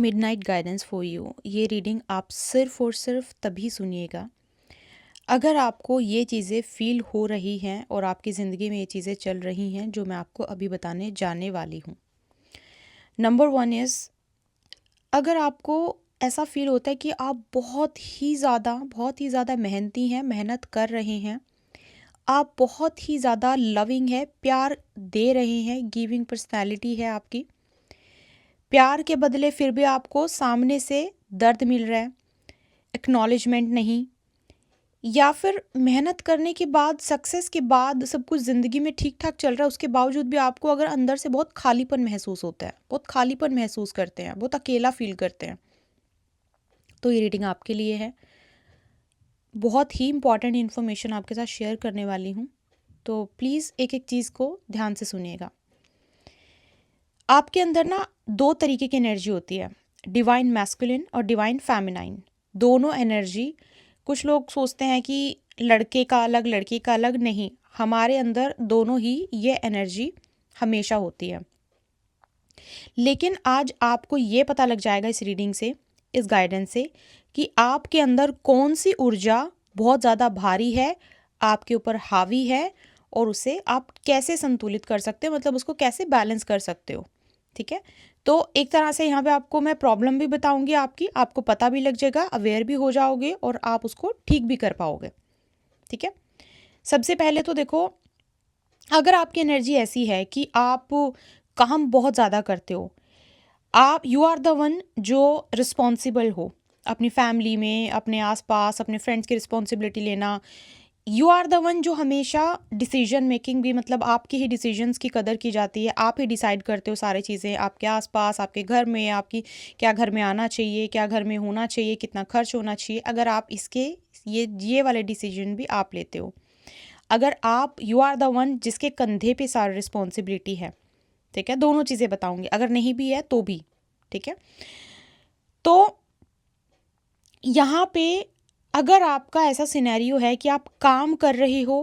Midnight guidance for you. ये reading आप सिर्फ और सिर्फ तभी सुनिएगा अगर आपको ये चीज़ें फील हो रही हैं और आपकी ज़िंदगी में ये चीज़ें चल रही हैं जो मैं आपको अभी बताने जाने वाली हूँ। नंबर वन इज़, अगर आपको ऐसा फील होता है कि आप बहुत ही ज़्यादा मेहनती हैं, मेहनत कर रहे हैं, आप बहुत ही ज़्यादा लविंग है, प्यार दे रहे हैं, गिविंग पर्सनैलिटी है आपकी, प्यार के बदले फिर भी आपको सामने से दर्द मिल रहा है, एक्नॉलेजमेंट नहीं, या फिर मेहनत करने के बाद, सक्सेस के बाद सब कुछ ज़िंदगी में ठीक ठाक चल रहा है, उसके बावजूद भी आपको अगर अंदर से बहुत खालीपन महसूस होता है, बहुत खालीपन महसूस करते हैं, बहुत अकेला फील करते हैं, तो ये रीडिंग आपके लिए है। बहुत ही इंपॉर्टेंट इन्फॉर्मेशन आपके साथ शेयर करने वाली हूँ, तो प्लीज़ एक एक चीज़ को ध्यान से सुनिएगा। आपके अंदर ना दो तरीके की एनर्जी होती है, डिवाइन मैस्कुलिन और डिवाइन फेमिनाइन। दोनों एनर्जी, कुछ लोग सोचते हैं कि लड़के का अलग लड़की का अलग, नहीं, हमारे अंदर दोनों ही ये एनर्जी हमेशा होती है। लेकिन आज आपको ये पता लग जाएगा इस रीडिंग से, इस गाइडेंस से, कि आपके अंदर कौन सी ऊर्जा बहुत ज़्यादा भारी है, आपके ऊपर हावी है, और उसे आप कैसे संतुलित कर सकते हो, मतलब उसको कैसे बैलेंस कर सकते हो। ठीक है, तो एक तरह से यहाँ पे आपको मैं प्रॉब्लम भी बताऊंगी आपकी, आपको पता भी लग जाएगा, अवेयर भी हो जाओगे और आप उसको ठीक भी कर पाओगे। ठीक है, सबसे पहले तो देखो, अगर आपकी एनर्जी ऐसी है कि आप काम बहुत ज़्यादा करते हो, आप यू आर द वन जो रिस्पॉन्सिबल हो अपनी फैमिली में, अपने आसपास, अपने फ्रेंड्स की रिस्पॉन्सिबिलिटी लेना, यू आर द वन जो हमेशा डिसीजन मेकिंग भी, मतलब आपकी ही डिसीजंस की कदर की जाती है, आप ही डिसाइड करते हो सारी चीज़ें, आपके आसपास, आपके घर में, आपकी क्या घर में आना चाहिए, क्या घर में होना चाहिए, कितना खर्च होना चाहिए, अगर आप इसके ये वाले डिसीजन भी आप लेते हो, अगर आप यू आर द वन जिसके कंधे पे सारी रिस्पॉन्सिबिलिटी है, ठीक है, दोनों चीज़ें बताऊंगी, अगर नहीं भी है तो भी, ठीक है। तो यहाँ पे अगर आपका ऐसा सिनेरियो है कि आप काम कर रहे हो,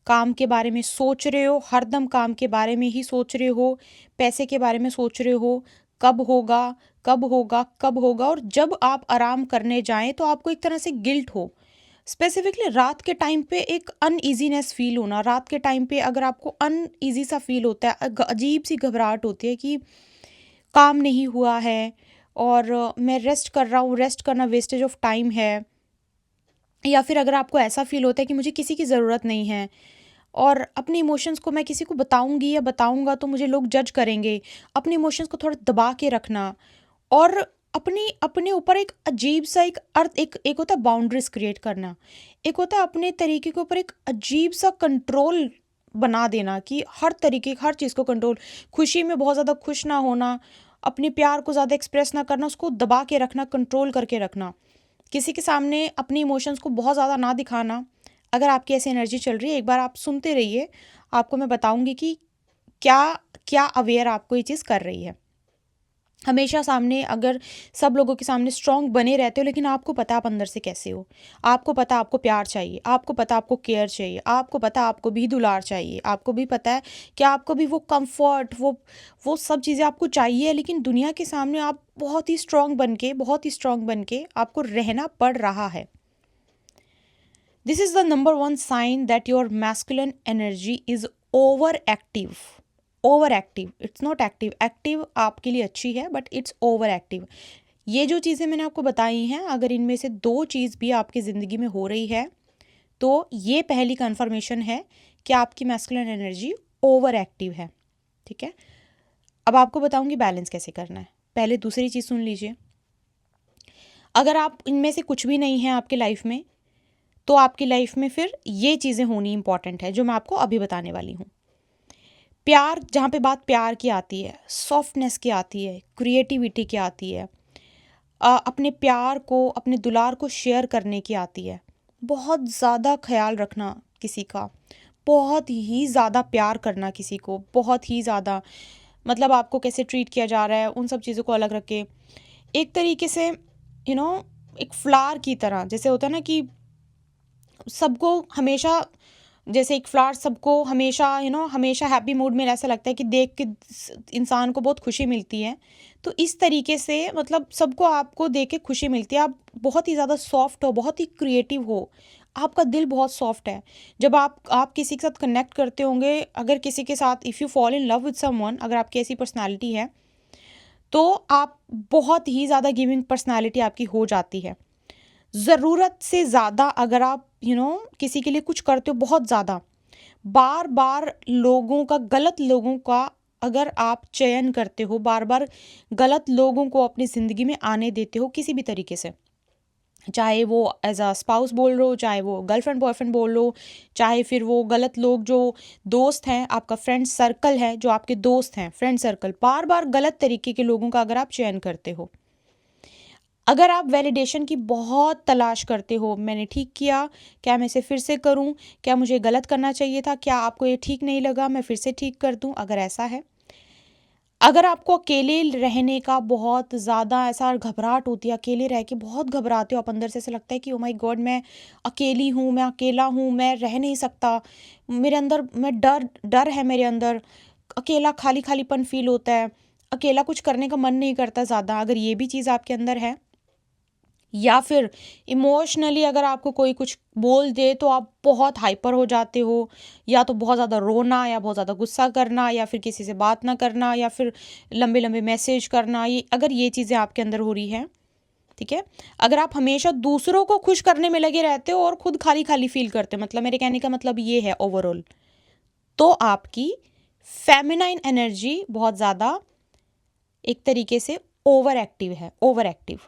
काम के बारे में सोच रहे हो, हरदम काम के बारे में ही सोच रहे हो, पैसे के बारे में सोच रहे हो, कब होगा, कब होगा, कब होगा, और जब आप आराम करने जाएं तो आपको एक तरह से गिल्ट हो, स्पेसिफिकली रात के टाइम पे एक अनईजीनेस फील होना, रात के टाइम पे अगर आपको अनईजी सा फील होता है, अजीब सी घबराहट होती है कि काम नहीं हुआ है और मैं रेस्ट कर रहा हूँ, रेस्ट करना वेस्टेज ऑफ टाइम है, या फिर अगर आपको ऐसा फील होता है कि मुझे किसी की ज़रूरत नहीं है और अपने इमोशंस को मैं किसी को बताऊंगी या बताऊंगा तो मुझे लोग जज करेंगे, अपने इमोशंस को थोड़ा दबा के रखना, और अपनी अपने ऊपर एक अजीब सा एक अर्थ, एक होता है बाउंड्रीज क्रिएट करना, एक होता है अपने तरीके के ऊपर एक अजीब सा कंट्रोल बना देना कि हर तरीके, हर चीज़ को कंट्रोल, खुशी में बहुत ज़्यादा खुश ना होना, अपने प्यार को ज़्यादा एक्सप्रेस ना करना, उसको दबा के रखना, कंट्रोल करके रखना, किसी के सामने अपनी इमोशंस को बहुत ज़्यादा ना दिखाना। अगर आपकी ऐसी एनर्जी चल रही है, एक बार आप सुनते रहिए, आपको मैं बताऊंगी कि क्या क्या अवेयर आपको ये चीज़ कर रही है। हमेशा सामने, अगर सब लोगों के सामने स्ट्रांग बने रहते हो, लेकिन आपको पता आप अंदर से कैसे हो, आपको पता आपको प्यार चाहिए, आपको पता आपको केयर चाहिए, आपको पता आपको भी दुलार चाहिए, आपको भी पता है कि आपको भी वो कंफर्ट, वो सब चीज़ें आपको चाहिए, लेकिन दुनिया के सामने आप बहुत ही स्ट्रांग बन के, बहुत ही स्ट्रांग बन के आपको रहना पड़ रहा है। This is the number one sine that your masculine energy is over active. Over active, it's not active, active आपके लिए अच्छी है बट इट्स ओवर एक्टिव। ये जो चीज़ें मैंने आपको बताई हैं, अगर इनमें से दो चीज़ भी आपकी ज़िंदगी में हो रही है तो ये पहली कन्फर्मेशन है कि आपकी मैस्कुलिन एनर्जी ओवर एक्टिव है। ठीक है, अब आपको बताऊंगी बैलेंस कैसे करना है। पहले दूसरी चीज़ सुन लीजिए, अगर आप इनमें से कुछ भी नहीं है आपकी लाइफ में, तो आपकी लाइफ में फिर ये चीज़ें होनी इंपॉर्टेंट है जो मैं आपको अभी बताने वाली हूँ। प्यार, जहाँ पे बात प्यार की आती है, सॉफ्टनेस की आती है, क्रिएटिविटी की आती है, अपने प्यार को, अपने दुलार को शेयर करने की आती है, बहुत ज़्यादा ख्याल रखना किसी का, बहुत ही ज़्यादा प्यार करना किसी को, बहुत ही ज़्यादा, मतलब आपको कैसे ट्रीट किया जा रहा है उन सब चीज़ों को अलग रख के, एक तरीके से यू नो एक फ्लावर की तरह, जैसे होता है ना कि सबको हमेशा जैसे एक फ्लावर सबको हमेशा हमेशा हैप्पी मूड में, ऐसा लगता है कि देख के इंसान को बहुत खुशी मिलती है। तो इस तरीके से मतलब सबको आपको देख के खुशी मिलती है। आप बहुत ही ज़्यादा सॉफ्ट हो, बहुत ही क्रिएटिव हो, आपका दिल बहुत सॉफ्ट है। जब आप किसी के साथ कनेक्ट करते होंगे, अगर किसी के साथ if you fall in love with someone, अगर आपकी ऐसी पर्सनैलिटी है तो आप बहुत ही ज़्यादा गिविंग पर्सनैलिटी आपकी हो जाती है। ज़रूरत से ज़्यादा अगर आप किसी के लिए कुछ करते हो बहुत ज़्यादा, बार बार लोगों का, गलत लोगों का अगर आप चयन करते हो, बार बार गलत लोगों को अपनी ज़िंदगी में आने देते हो किसी भी तरीके से, चाहे वो एज अ स्पाउस बोल लो, चाहे वो गर्लफ्रेंड बॉयफ्रेंड बोल लो, चाहे फिर वो गलत लोग जो दोस्त हैं, आपका फ्रेंड सर्कल है, जो आपके दोस्त हैं, फ्रेंड सर्कल, बार बार गलत तरीके के लोगों का अगर आप चयन करते हो, अगर आप वैलिडेशन की बहुत तलाश करते हो, मैंने ठीक किया, क्या मैं इसे फिर से करूं, क्या मुझे गलत करना चाहिए था, क्या आपको ये ठीक नहीं लगा, मैं फिर से ठीक कर दूं, अगर ऐसा है, अगर आपको अकेले रहने का बहुत ज़्यादा ऐसा घबराहट होती है, अकेले रह के बहुत घबराते हो आप अंदर से, ऐसा लगता है कि ओ माय गॉड मैं अकेली हूँ, मैं अकेला हूँ, मैं रह नहीं सकता, मेरे अंदर मैं डर डर है मेरे अंदर, अकेला खाली खालीपन फील होता है, अकेला कुछ करने का मन नहीं करता ज़्यादा, अगर ये भी चीज़ आपके अंदर है, या फिर इमोशनली अगर आपको कोई कुछ बोल दे तो आप बहुत हाइपर हो जाते हो, या तो बहुत ज़्यादा रोना, या बहुत ज़्यादा गुस्सा करना, या फिर किसी से बात ना करना, या फिर लंबे लंबे मैसेज करना, ये अगर ये चीज़ें आपके अंदर हो रही हैं, ठीक है, अगर आप हमेशा दूसरों को खुश करने में लगे रहते हो और खुद खाली खाली फील करते हो, मतलब मेरे कहने का मतलब ये है ओवरऑल, तो आपकी फेमिनाइन एनर्जी बहुत ज़्यादा एक तरीके से ओवर एक्टिव है, ओवर एक्टिव,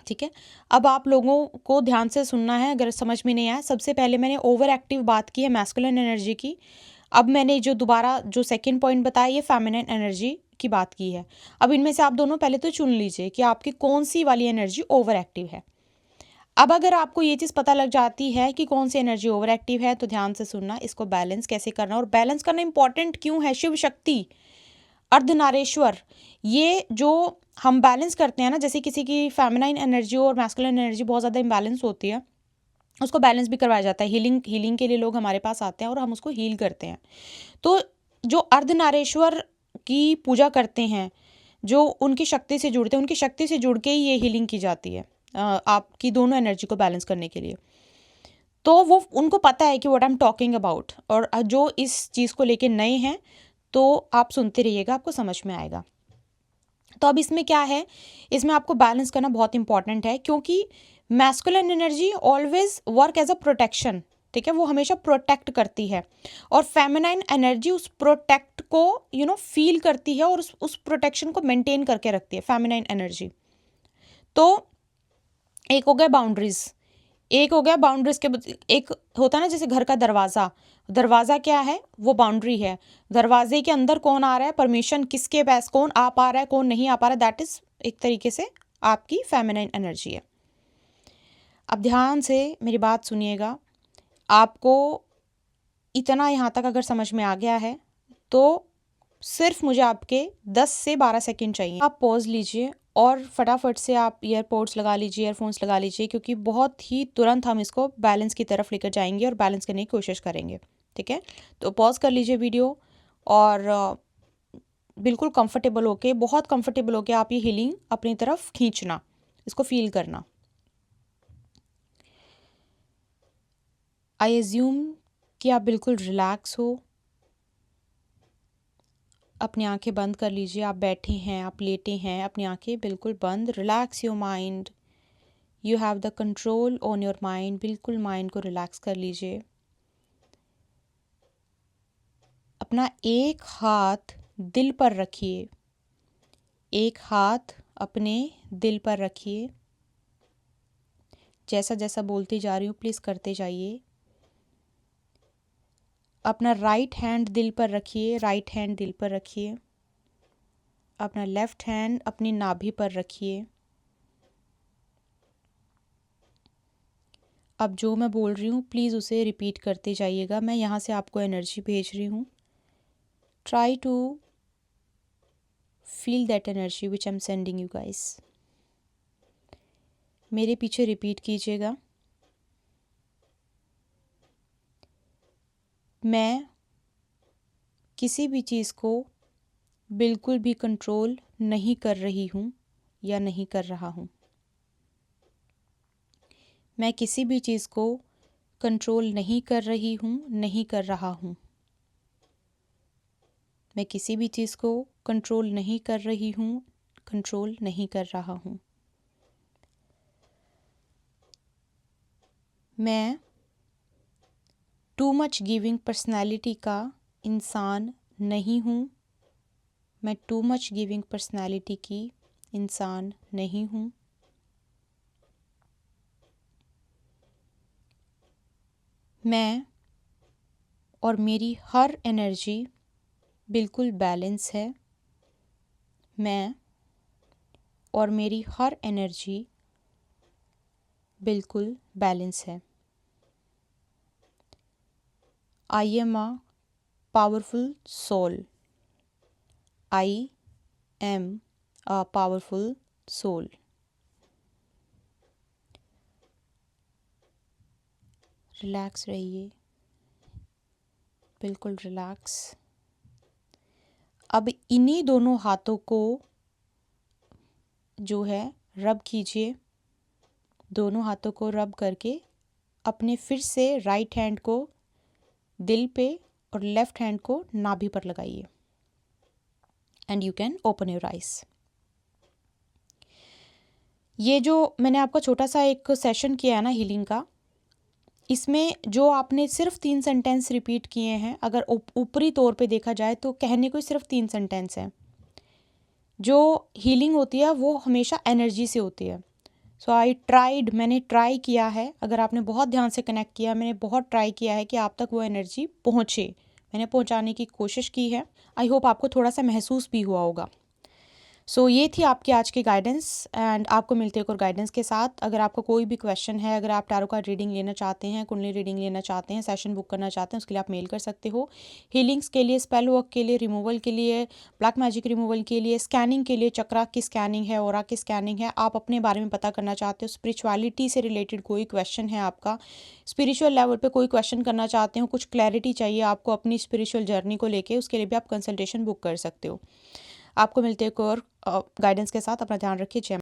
ठीक है। अब आप लोगों को ध्यान से सुनना है, अगर समझ में नहीं आया, सबसे पहले मैंने ओवर एक्टिव बात की है मैस्कुलिन एनर्जी की, अब मैंने जो दोबारा जो सेकंड पॉइंट बताया ये फेमिनिन एनर्जी की बात की है। अब इनमें से आप दोनों पहले तो चुन लीजिए कि आपकी कौन सी वाली एनर्जी ओवर एक्टिव है। अब अगर आपको ये चीज़ पता लग जाती है कि कौन सी एनर्जी ओवर एक्टिव है, तो ध्यान से सुनना, इसको बैलेंस कैसे करना, और बैलेंस करना इंपॉर्टेंट क्यों है, शिव शक्ति, अर्धनारेश्वर, ये जो हम बैलेंस करते हैं ना, जैसे किसी की फेमिनाइन एनर्जी और मैस्कुलिन एनर्जी बहुत ज़्यादा इम्बैलेंस होती है, उसको बैलेंस भी करवाया जाता है, हीलिंग के लिए लोग हमारे पास आते हैं और हम उसको हील करते हैं। तो जो अर्धनारेश्वर की पूजा करते हैं, जो उनकी शक्ति से जुड़ते हैं, उनकी शक्ति से जुड़ के ही ये हीलिंग की जाती है आपकी दोनों एनर्जी को बैलेंस करने के लिए। तो वो उनको पता है कि what I am talking about, और जो इस चीज़ को लेके नए हैं तो आप सुनते रहिएगा, आपको समझ में आएगा। तो अब इसमें क्या है, इसमें आपको बैलेंस करना बहुत इंपॉर्टेंट है, क्योंकि masculine energy always work as a protection, ठीक है, वो हमेशा प्रोटेक्ट करती है, और फेमिनाइन एनर्जी उस प्रोटेक्ट को फील करती है और उस प्रोटेक्शन को मेंटेन करके रखती है फेमिनाइन एनर्जी। तो एक हो गया बाउंड्रीज, एक हो गया बाउंड्रीज के एक होता है ना, जैसे घर का दरवाज़ा, दरवाज़ा क्या है, वो बाउंड्री है, दरवाजे के अंदर कौन आ रहा है, परमिशन किसके पास, कौन आ पा रहा है, कौन नहीं आ पा रहा है, दैट इज़ एक तरीके से आपकी फेमिनाइन एनर्जी है। अब ध्यान से मेरी बात सुनिएगा, आपको इतना यहाँ तक अगर समझ में आ गया है तो सिर्फ मुझे आपके 10 से 12 सेकंड चाहिए, आप पॉज लीजिए और फटाफट से आप ईयरपोड्स लगा लीजिए, ईयरफोन्स लगा लीजिए, क्योंकि बहुत ही तुरंत हम इसको बैलेंस की तरफ लेकर जाएंगे और बैलेंस करने की कोशिश करेंगे, ठीक है। तो पॉज कर लीजिए वीडियो, और बिल्कुल कंफर्टेबल होके, बहुत कंफर्टेबल होके आप ये हीलिंग अपनी तरफ खींचना, इसको फील करना। आई एज्यूम कि आप बिल्कुल रिलैक्स हो, अपनी आंखें बंद कर लीजिए, आप बैठे हैं, आप लेटे हैं, अपनी आंखें बिल्कुल बंद, relax your mind, you have the control on your mind, बिल्कुल माइंड को रिलैक्स कर लीजिए। अपना एक हाथ दिल पर रखिए, एक हाथ अपने दिल पर रखिए, जैसा जैसा बोलती जा रही हूँ प्लीज़ करते जाइए। अपना राइट हैंड दिल पर रखिए, राइट हैंड दिल पर रखिए, अपना लेफ्ट हैंड अपनी नाभि पर रखिए। अब जो मैं बोल रही हूँ प्लीज़ उसे रिपीट करते जाइएगा, मैं यहाँ से आपको एनर्जी भेज रही हूँ, try to feel that energy which I am sending you guys. मेरे पीछे रिपीट कीजिएगा, मैं किसी भी चीज़ को बिल्कुल भी कंट्रोल नहीं कर रही हूँ या नहीं कर रहा हूँ। मैं किसी भी चीज़ को कंट्रोल नहीं कर रही हूँ, नहीं कर रहा हूँ। मैं किसी भी चीज़ को कंट्रोल नहीं कर रही हूँ, कंट्रोल नहीं कर रहा हूँ। मैं टू मच गिविंग पर्सनैलिटी का इंसान नहीं हूँ। मैं टू मच गिविंग पर्सनैलिटी की इंसान नहीं हूँ। मैं और मेरी हर एनर्जी बिल्कुल बैलेंस है। मैं और मेरी हर एनर्जी बिल्कुल बैलेंस है। I am a powerful soul. I am a powerful soul. Relax रहिए, बिल्कुल रिलैक्स। अब इन्हीं दोनों हाथों को जो है रब कीजिए। दोनों हाथों को रब करके अपने फिर से राइट हैंड को दिल पे और लेफ्ट हैंड को नाभि पर लगाइए। And you can open your eyes. ये जो मैंने आपका छोटा सा एक सेशन किया है ना हीलिंग का, इसमें जो आपने सिर्फ 3 सेंटेंस रिपीट किए हैं, अगर ऊपरी तौर पे देखा जाए तो कहने को सिर्फ 3 सेंटेंस हैं। जो हीलिंग होती है वो हमेशा एनर्जी से होती है। सो आई ट्राइड, मैंने ट्राई किया है। अगर आपने बहुत ध्यान से कनेक्ट किया, मैंने बहुत ट्राई किया है कि आप तक वो एनर्जी पहुँचे। मैंने पहुँचाने की कोशिश की है। आई होप आपको थोड़ा सा महसूस भी हुआ होगा। सो ये थी आपकी आज की गाइडेंस एंड आपको मिलते हैं एक और गाइडेंस के साथ। अगर आपका कोई भी क्वेश्चन है, अगर आप टैरो कार्ड रीडिंग लेना चाहते हैं, कुंडली रीडिंग लेना चाहते हैं, सेशन बुक करना चाहते हैं, उसके लिए आप मेल कर सकते हो। हीलिंग्स के लिए, स्पेल वर्क के लिए, रिमूवल के लिए, ब्लैक मैजिक रिमूवल के लिए, स्कैनिंग के लिए, चक्रा की स्कैनिंग है, ऑरा की स्कैनिंग है, आप अपने बारे में पता करना चाहते हो, स्पिरिचुअलिटी से रिलेटेड कोई क्वेश्चन है आपका, स्पिरिचुअल लेवल पे कोई क्वेश्चन करना चाहते हो, कुछ क्लैरिटी चाहिए आपको अपनी स्पिरिचुअल जर्नी को लेके, उसके लिए भी आप कंसल्टेशन बुक कर सकते हो। आपको मिलते हैं एक और गाइडेंस के साथ। अपना ध्यान रखिए। जय